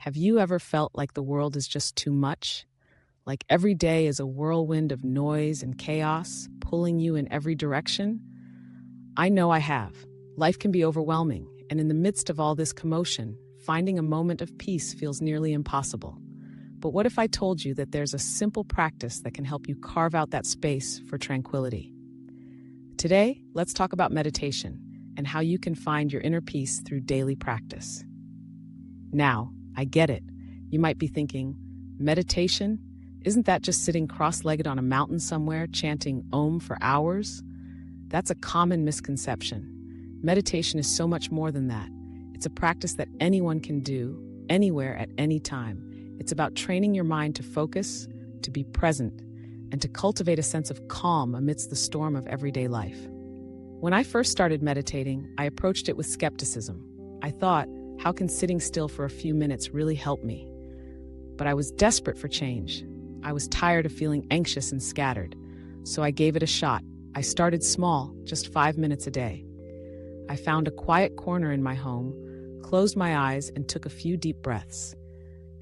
Have you ever felt like the world is just too much? Like every day is a whirlwind of noise and chaos, pulling you in every direction? I know I have. Life can be overwhelming, and in the midst of all this commotion, finding a moment of peace feels nearly impossible. But what if I told you that there's a simple practice that can help you carve out that space for tranquility? Today, let's talk about meditation and how you can find your inner peace through daily practice. Now, I get it. You might be thinking, meditation? Isn't that just sitting cross-legged on a mountain somewhere chanting Om for hours? That's a common misconception. Meditation is so much more than that. It's a practice that anyone can do, anywhere at any time. It's about training your mind to focus, to be present, and to cultivate a sense of calm amidst the storm of everyday life. When I first started meditating, I approached it with skepticism. I thought, how can sitting still for a few minutes really help me? But I was desperate for change. I was tired of feeling anxious and scattered, so I gave it a shot. I started small, just 5 minutes a day. I found a quiet corner in my home, closed my eyes, and took a few deep breaths.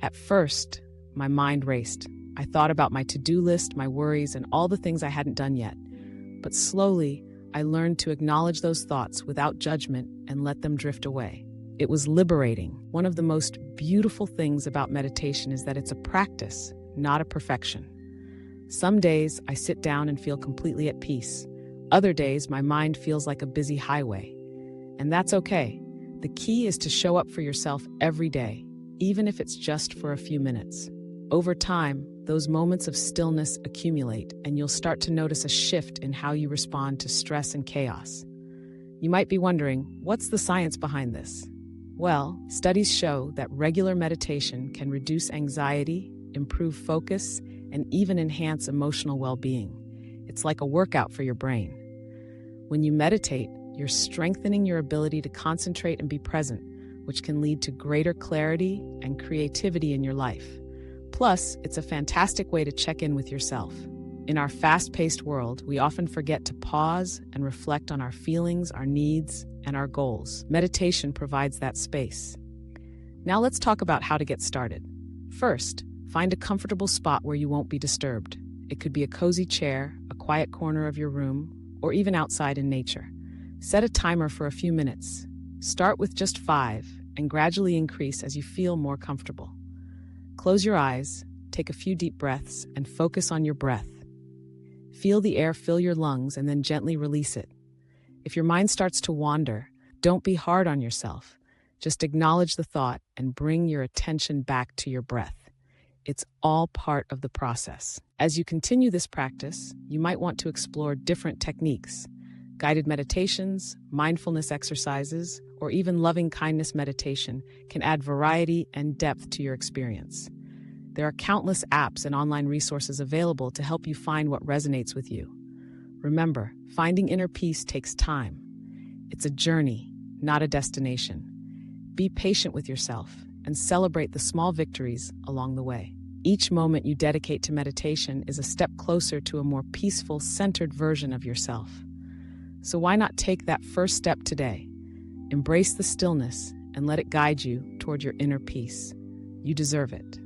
At first, my mind raced. I thought about my to-do list, my worries, and all the things I hadn't done yet. But slowly, I learned to acknowledge those thoughts without judgment and let them drift away. It was liberating. One of the most beautiful things about meditation is that it's a practice, not a perfection. Some days, I sit down and feel completely at peace. Other days, my mind feels like a busy highway. And that's okay. The key is to show up for yourself every day, even if it's just for a few minutes. Over time, those moments of stillness accumulate, and you'll start to notice a shift in how you respond to stress and chaos. You might be wondering, what's the science behind this? Well, studies show that regular meditation can reduce anxiety, improve focus, and even enhance emotional well-being. It's like a workout for your brain. When you meditate, you're strengthening your ability to concentrate and be present, which can lead to greater clarity and creativity in your life. Plus, it's a fantastic way to check in with yourself. In our fast-paced world, we often forget to pause and reflect on our feelings, our needs, and our goals. Meditation provides that space. Now let's talk about how to get started. First, find a comfortable spot where you won't be disturbed. It could be a cozy chair, a quiet corner of your room, or even outside in nature. Set a timer for a few minutes. Start with just 5 and gradually increase as you feel more comfortable. Close your eyes, take a few deep breaths, and focus on your breath. Feel the air fill your lungs and then gently release it. If your mind starts to wander, don't be hard on yourself. Just acknowledge the thought and bring your attention back to your breath. It's all part of the process. As you continue this practice, you might want to explore different techniques. Guided meditations, mindfulness exercises, or even loving-kindness meditation can add variety and depth to your experience. There are countless apps and online resources available to help you find what resonates with you. Remember, finding inner peace takes time. It's a journey, not a destination. Be patient with yourself and celebrate the small victories along the way. Each moment you dedicate to meditation is a step closer to a more peaceful, centered version of yourself. So why not take that first step today? Embrace the stillness and let it guide you toward your inner peace. You deserve it.